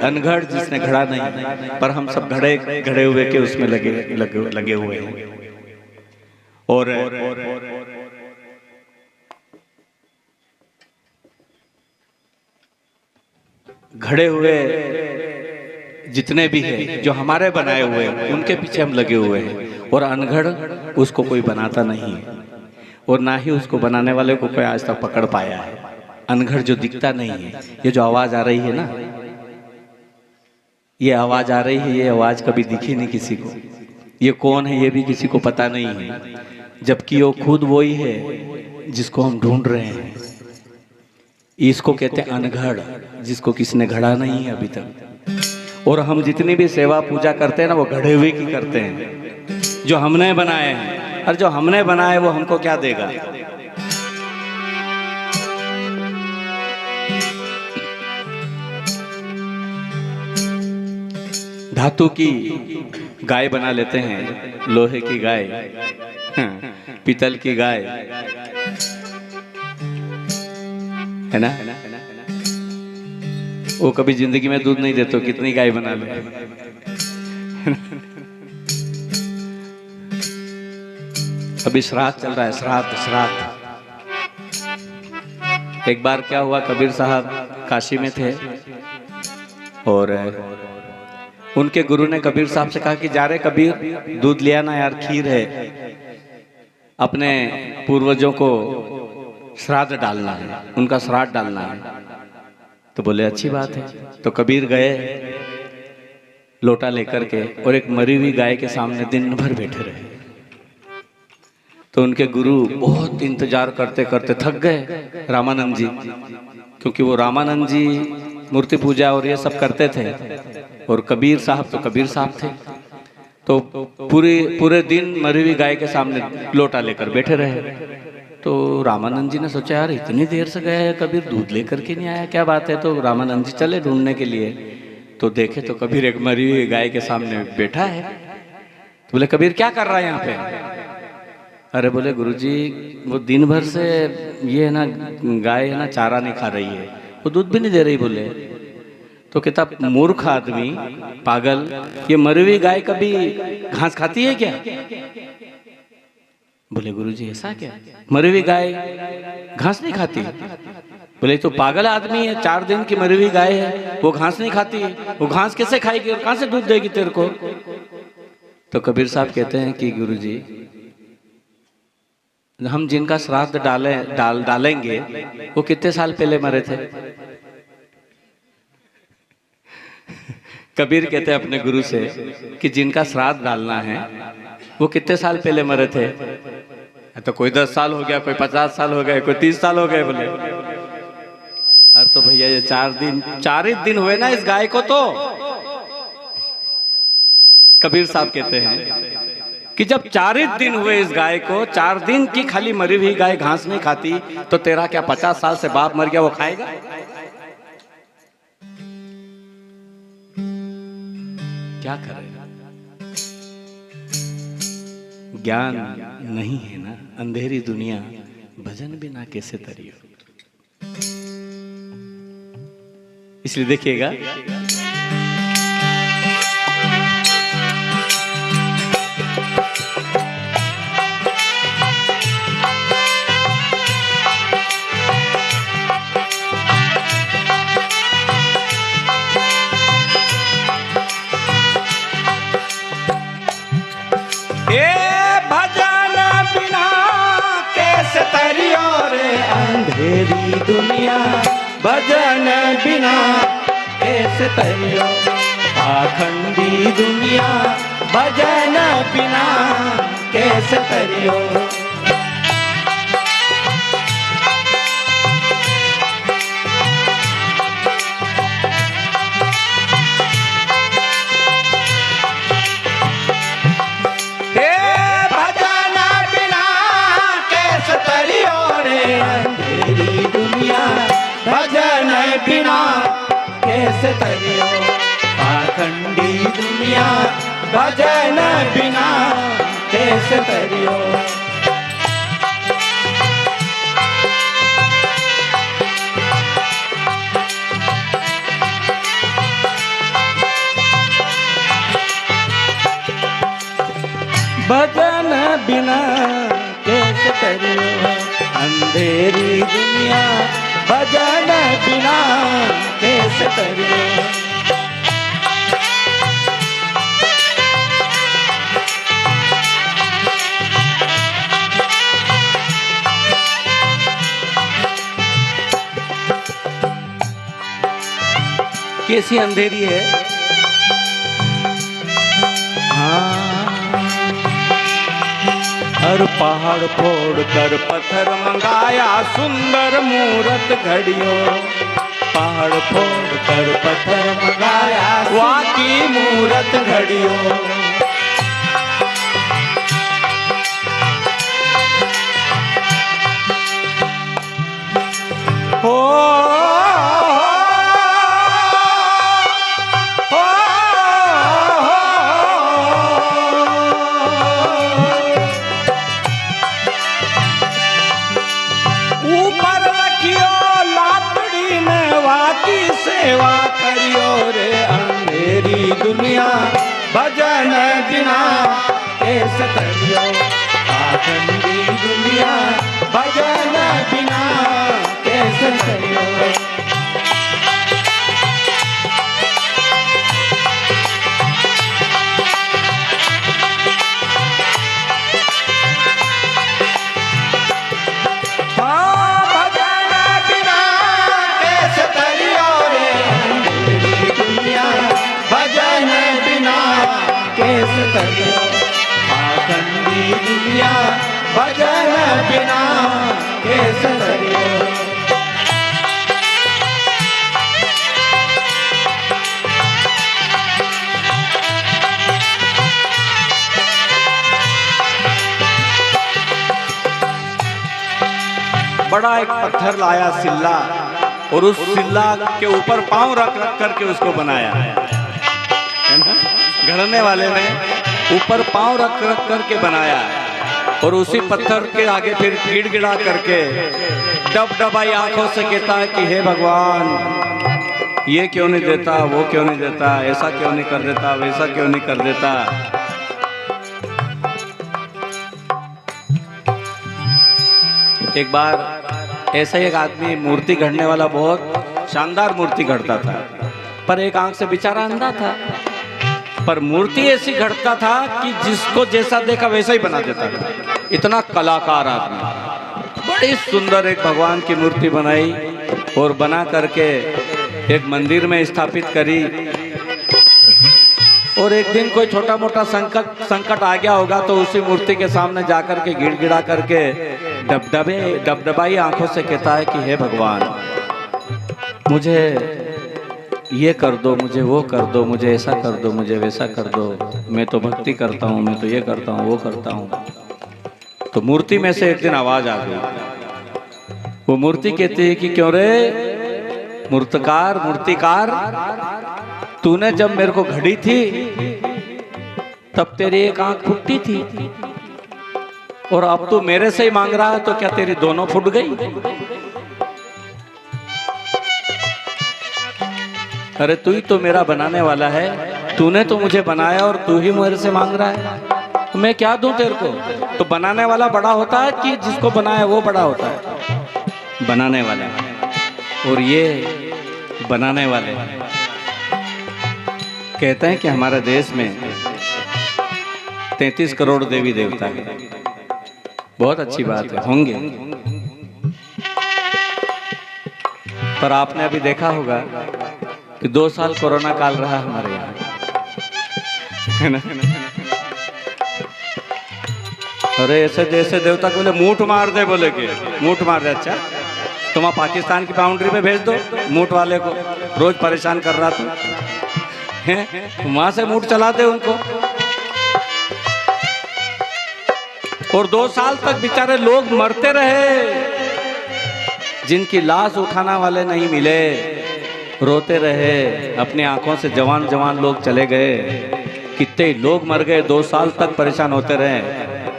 अनघड़ जिसने घड़ा नहीं, पर हम सब घड़े हुए के उसमें लगे हुए हैं। और घड़े हुए जितने भी हैं जो हमारे बनाए हुए हैं उनके पीछे हम लगे हुए हैं, और अनघड़ उसको कोई बनाता नहीं है, और ना ही उसको बनाने वाले को कोई आज तक पकड़ पाया है। अनघड़ जो दिखता नहीं है, ये जो आवाज आ रही है ना, ये आवाज आ रही है, ये आवाज कभी दिखी नहीं किसी को। ये कौन है ये भी किसी को पता नहीं है, जबकि वो खुद वही है जिसको हम ढूंढ रहे हैं। इसको कहते हैं अनघड़, जिसको किसने घड़ा नहीं है अभी तक। और हम जितनी भी सेवा पूजा करते हैं ना, वो घड़े हुए की करते हैं जो हमने बनाए हैं, और जो हमने बनाए वो हमको क्या देगा। धातु की गाय बना लेते हैं, लोहे की गाय, पीतल की गाय, है ना। वो कभी जिंदगी में दूध नहीं देते, कितनी गाय बना ले। अभी श्राद्ध चल रहा है, श्राद्ध। एक बार क्या हुआ, कबीर साहब काशी में थे और उनके गुरु ने कबीर साहब से कहा कि जा रहे कबीर, दूध ले आना यार, खीर है, अपने पूर्वजों को श्राद्ध डालना है, उनका श्राद्ध डालना है। तो बोले अच्छी बात है। तो कबीर गए लोटा लेकर के, और एक मरी हुई गाय के सामने दिन भर बैठे रहे। तो उनके गुरु बहुत इंतजार करते करते थक गए, रामानंद जी, क्योंकि वो रामानंद जी मूर्ति पूजा और ये सब करते थे, और कबीर साहब तो कबीर साहब थे। तो पूरे दिन मरी हुई गाय के सामने लोटा लेकर बैठे रहे। तो रामानंद जी ने सोचा यार इतनी देर से गया है कबीर, दूध लेकर के नहीं आया, क्या बात है। तो रामानंद जी चले ढूंढने के लिए, तो देखे तो कबीर एक मरी हुई गाय के सामने बैठा है। तो बोले कबीर क्या कर रहा है यहाँ पे। अरे बोले गुरुजी, वो दिन भर से ये है ना गाय है ना चारा नहीं खा रही है, वो दूध भी नहीं दे रही। बोले तो कहता मूर्ख आदमी, पागल, ये मरी हुई गाय कभी घास खाती है क्या। बोले गुरुजी ऐसा क्या, मरी हुई गाय घास नहीं खाती। बोले तो पागल आदमी है, 4 दिन की मरी हुई गाय है, वो घास नहीं खाती, वो घास कैसे खाएगी और कहां से दूध देगी तेरे को। तो कबीर साहब कहते हैं कि गुरुजी, हम जिनका श्राद्ध डालेंगे वो कितने साल पहले मरे थे। कबीर कहते हैं अपने गुरु से कि जिनका श्राद्ध डालना है वो कितने साल पहले मरे थे। तो कोई 10 साल हो गया, कोई 50 साल हो गए, कोई 30 साल हो गए। बोले अरे तो भैया ये 4 ही दिन हुए ना इस गाय को। तो कबीर साहब कहते हैं कि जब 4 ही दिन हुए इस गाय को, 4 दिन की खाली मरी हुई गाय घास नहीं खाती, तो तेरा क्या 50 साल से बाप मर गया वो खाएगा। क्या करेगा। ज्ञान नहीं है ना, अंधेरी दुनिया, भजन बिना कैसे तरियो। इसलिए देखिएगा, अंधेरी दुनिया, भजन बिना कैसे तरियो। पाखंडी दुनिया, भजन बिना कैसे तरियो। भजन बिना कैसे तरियो। पाखंडी दुनिया, भजन बिना कैसे तरियो। भजन बिना कैसे करियो, अंधेरी दुनिया भजन बिना कैसे करियो। कैसी अंधेरी है, हाँ, हर पहाड़ फोड़ कर पत्थर मंगाया सुंदर मूरत घड़ियो, पहाड़ फोड़ कर पत्थर मंगाया वाकी मूरत घड़ियो। सेवा करियो रे अंधेरी दुनिया भजन बिना कैसे करियो, अंधेरी दुनिया भजन बिना कैसे करियो। कैसे करियो, आखंडी दुनिया भजन बिना कैसे करियो। बड़ा एक पत्थर लाया सिल्ला, और उस सिल्ला के ऊपर पांव रख रख करके उसको बनाया है ना। गढ़ने वाले ने ऊपर पांव रख रख करके बनाया, और उसी पत्थर के आगे फिर गिड़गिड़ा करके डबडबाई आंखों से कहता है कि हे भगवान, ये क्यों नहीं देता, वो क्यों नहीं देता, ऐसा क्यों नहीं कर देता, वैसा क्यों नहीं कर देता। एक बार ऐसा एक आदमी मूर्ति गढ़ने वाला बहुत शानदार मूर्ति गढ़ता था, पर एक आंख से बेचारा अंधा था, पर मूर्ति ऐसी घड़ता था कि जिसको जैसा देखा वैसा ही बना देता था। इतना कलाकार आदमी, बड़ी सुंदर एक भगवान की मूर्ति बनाई और बना करके एक मंदिर में स्थापित करी। और एक दिन कोई छोटा मोटा संकट आ गया होगा तो उसी मूर्ति के सामने जाकर के गिड़गिड़ा करके डबडबाई आंखों से कहता है कि हे भगवान, मुझे ये कर दो, मुझे वो कर दो, मुझे ऐसा कर दो, मुझे वैसा कर दो, मैं तो भक्ति करता हूँ, मैं तो ये करता हूँ, वो करता हूँ। तो मूर्ति में से एक दिन आवाज आ गई। वो मूर्ति कहती है कि क्यों रे मूर्तिकार, तूने जब मेरे को घड़ी थी तब तेरी एक आंख फूटी थी, और अब तू मेरे से ही मांग रहा है, तो क्या तेरी दोनों फूट गई? अरे तू ही तो मेरा बनाने वाला है, तूने तो मुझे बनाया और तू ही मेरे से मांग रहा है, तो मैं क्या दूं तेरे को? तो बनाने वाला बड़ा होता है कि जिसको बनाया वो बड़ा होता है? बनाने वाला। और ये बनाने वाले कहते हैं कि हमारे देश में 33 करोड़ देवी देवता है। बहुत अच्छी बात है, होंगे, पर आपने अभी देखा होगा कि 2 साल कोरोना काल रहा हमारे यहाँ, है ना। अरे ऐसे जैसे देवता को बोले मूठ मार दे, बोले कि मूठ मार दे। अच्छा, तुम वहाँ पाकिस्तान की बाउंड्री में भेज दो मूठ वाले को, रोज परेशान कर रहा था, वहां से मूठ चला दे उनको। और 2 साल तक बेचारे लोग मरते रहे, जिनकी लाश उठाना वाले नहीं मिले, रोते रहे, अपनी आंखों से जवान जवान लोग चले गए, कितने लोग मर गए, 2 साल तक परेशान होते रहे।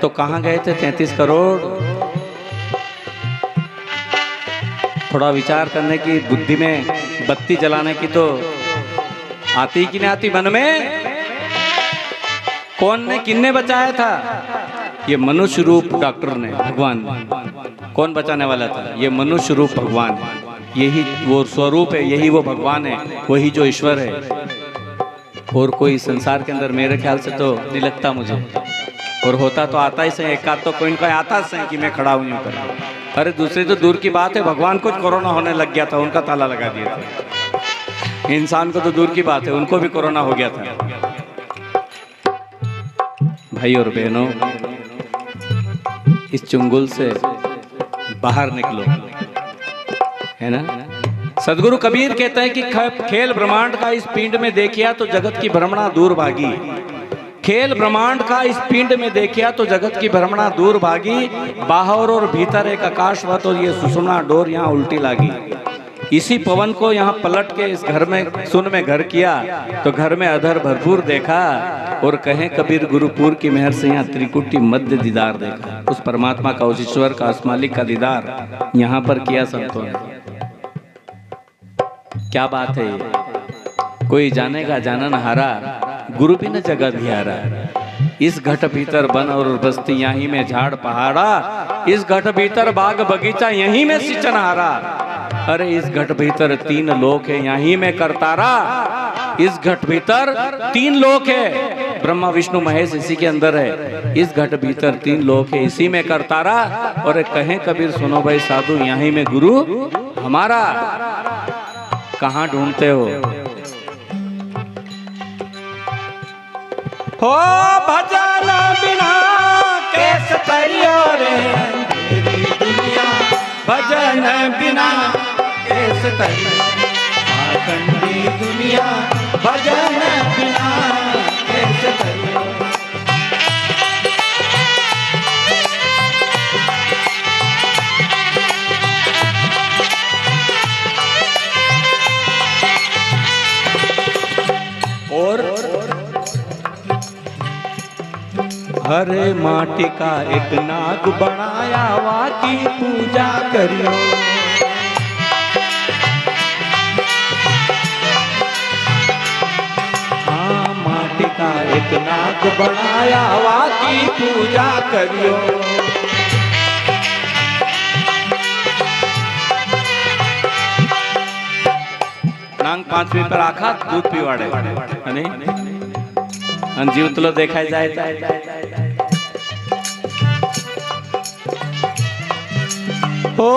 तो कहाँ गए थे 33 करोड़? थोड़ा विचार करने की, बुद्धि में बत्ती जलाने की तो आती कि नहीं आती मन में? कौन ने, किन्ने बचाया था? ये मनुष्य रूप डॉक्टर ने, भगवान ने। कौन बचाने वाला था? ये मनुष्य रूप भगवान। यही वो स्वरूप है, यही वो भगवान है, वही जो ईश्वर है। और कोई संसार के अंदर मेरे ख्याल से तो नहीं लगता मुझे, और होता तो आता ही से, एक आध तो कोई इनका आता से कि मैं खड़ा हूँ कर। अरे दूसरी तो दूर की बात है, भगवान को कोरोना होने लग गया था, उनका ताला लगा दिया था। इंसान को तो दूर की बात है, उनको भी कोरोना हो गया था। भाई और बहनों, इस चुंगल से बाहर निकलो, है ना। सदगुरु कबीर कहते हैं कि खेल ब्रह्मांड का इस पिंड में देखिया तो जगत की भ्रमणा दूर भागी। खेल ब्रह्मांड का इस पिंड में देखिया तो जगत की भ्रमणा दूर भागी। बाहर और भीतर एक आकाशवत और ये सुषुम्ना डोर यहाँ उल्टी लागी। इसी पवन को यहाँ पलट के इस घर में सुन में घर किया तो घर में अधर भरपूर देखा। और कहें कबीर गुरुपुर की मेहर से यहाँ त्रिकुटी मध्य दीदार देखा। उस परमात्मा का, उस ईश्वर का, उस मालिक का दीदार यहाँ पर किया संतों ने। क्या बात है ये। कोई जानेगा जानन हारा, गुरु भी न जगत धियारा। इस घट भीतर बन और बस्ती, यहीं में झाड़ पहाड़ा। इस घट भीतर बाग बगीचा, यहीं में सिंचनहारा। अरे इस घट भीतर 3 लोक है, यहीं में करतारा। इस घट भीतर 3 लोक है, ब्रह्मा विष्णु महेश इसी के अंदर है। इस घट भीतर 3 लोक है, इसी में करतारा। और कहें कबीर सुनो भाई साधु, यहीं में गुरु हमारा। कहाँ ढूंढते हो? हो भजन बिना कैसे तरियो रे तेरी दुनिया। भजन बिना कैसे तरियो आखंडी दुनिया। भजन बिना कैसे तरियो। और हरे माटी का एक नाग बनाया, वाकी पूजा करियो। हाँ माटी का एक नाग बनाया, वाकी पूजा करियो। नांग 5वीं पर आखा दूध पीवाड़े, जीवतलो देखा जाए हो।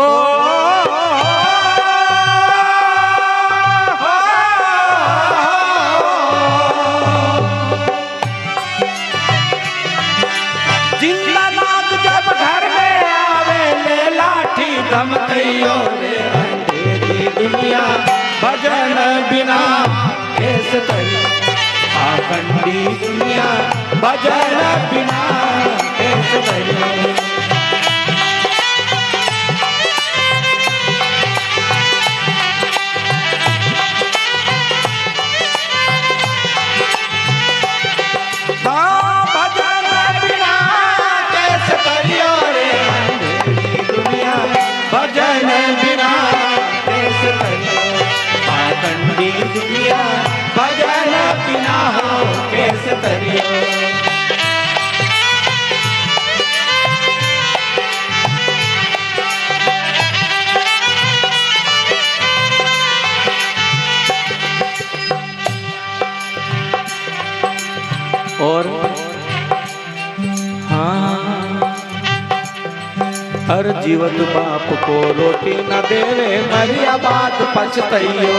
जिंदा नाग जब घर में आवे, ले लाठी धमकइयो रे अंधेरी दुनिया। भजन बिना कैसे तरियो आखंडी दुनिया। भजन बिना कैसे तरियो। दुनिया भजन बिना हो कैसे तरियो। और हाँ हर जीवत बाप को रोटी न देवे, मरिया बात पछतइयो।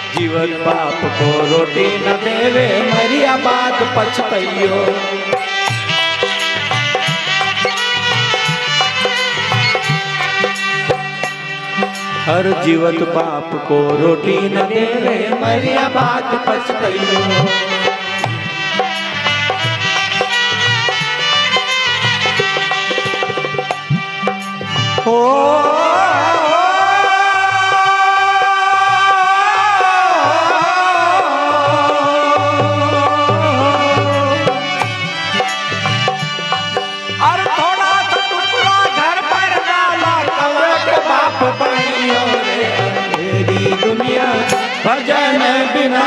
जीवन बाप को रोटी न देवे, मरिया बात पछतइयो। हर जीवत बाप को रोटी न देवे, मरिया बात पछतइयो। हो भजन बिना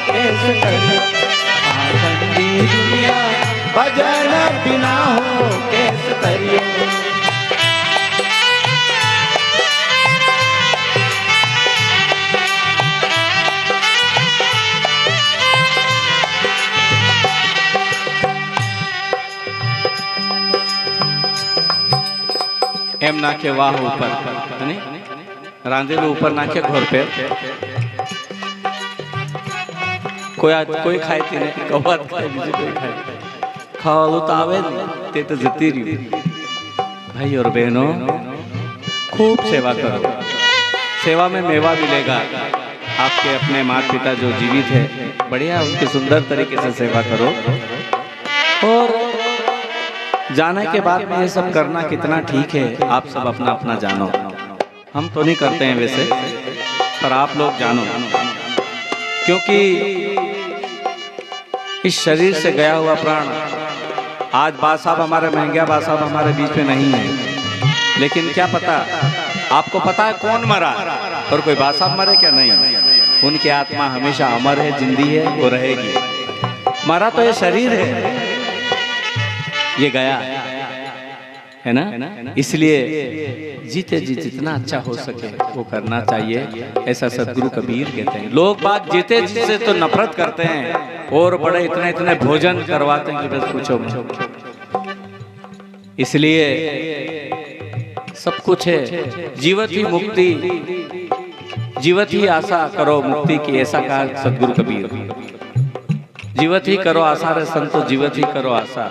कैसे तरियो आखंडी दुनिया भजन बिना हो कैसे तरियो। एम नाखे वाह ऊपर रांधेलू ऊपर नाखे घोर पे कोई खाए तीने कौवात खाए बीजे कोई खाए खावालू तो आवे ते तो जती रही। भाई और बहनों खूब सेवा करो, सेवा में मेवा मिलेगा। आपके अपने माता पिता जो जीवित है बढ़िया उनकी सुंदर तरीके से सेवा करो। और जाने के बाद में ये सब करना कितना ठीक है आप सब अपना अपना जानो। हम तो नहीं करते हैं वैसे, पर आप लोग जानो, क्योंकि इस शरीर से गया हुआ प्राण आज बाद साहब हमारे महंगा बाद साहब हमारे बीच में नहीं है, लेकिन क्या पता आपको पता है कौन मरा और कोई बाद साहब मरे क्या? नहीं, उनकी आत्मा हमेशा अमर है, जिंदी है, वो रहेगी। मरा तो ये शरीर है, ये गया है ना। इसलिए जीते जी जितना अच्छा हो सके वो करना चाहिए, ऐसा सदगुरु कबीर कहते हैं। लोग बात जीते जी से तो नफरत करते हैं और बड़े इतने इतने भोजन करवाते हैं कि बस पूछो मत। इसलिए सब कुछ है, जीवत ही मुक्ति, जीवत ही आशा करो मुक्ति की, ऐसा कहा सदगुरु कबीर। जीवत ही करो आशा रे संतो, जीवत ही करो आशा।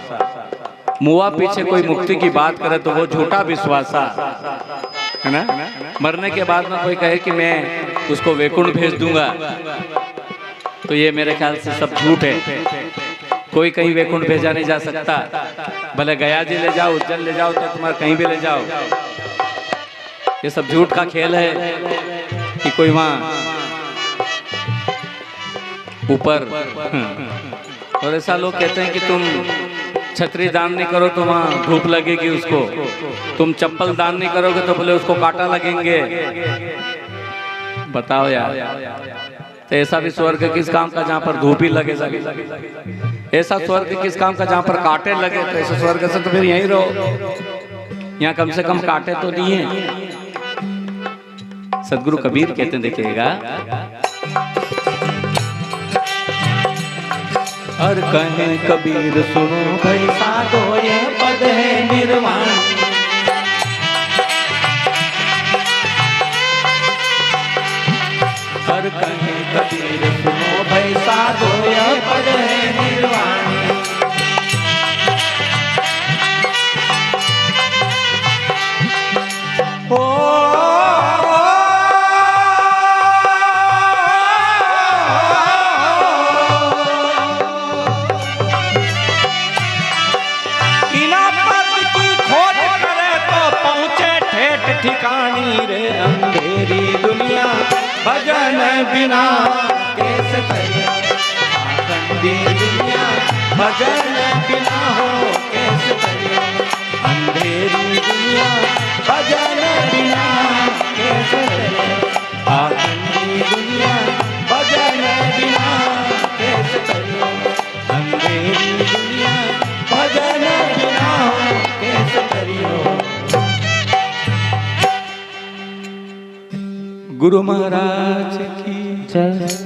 मुआ पीछे कोई मुक्ति की बात करे तो वो झूठा विश्वासा है ना। मरने के बाद में कोई कहे कि मैं उसको वैकुंठ भेज दूंगा, तो ये मेरे ख्याल से सब झूठ है। कोई कहीं वैकुंठ भेजा नहीं जा सकता, भले गया जी ले जाओ, उज्जैन ले जाओ, तो तुम्हारे कहीं भी ले जाओ। ये सब झूठ का खेल है कि कोई वहां ऊपर। और ऐसा लोग कहते हैं कि तुम छतरी दान नहीं करो तो वहाँ धूप लगेगी उसको, तुम चप्पल दान नहीं करोगे तो बोले उसको कांटा लगेंगे। बताओ यार, तो ऐसा भी स्वर्ग किस काम का जहाँ पर धूप ही लगे। ऐसा स्वर्ग किस काम का जहाँ पर कांटे लगे। तो ऐसा स्वर्ग से तो फिर यहीं रहो, यहाँ कम से कम कांटे तो नहीं है। सदगुरु कबीर कहते हैं, देखिएगा, और कहें कबीर सुनो भाई साधो ये पद है निर्वाण। और कहें कबीर सुनो भाई साधो ये पद है निर्वाण। ठिकानी रे अंधेरी दुनिया भजन बिना कैसे तरियो। अंधी दुनिया भजन बिना हो कैसे तरियो। अंधेरी दुनिया भजन बिना कैसे तरियो। अंधी दुनिया भजन बिना कैसे तरियो। अंधेरी दुनिया भजन बिना हो कैसे तरियो। गुरु महाराज की जय।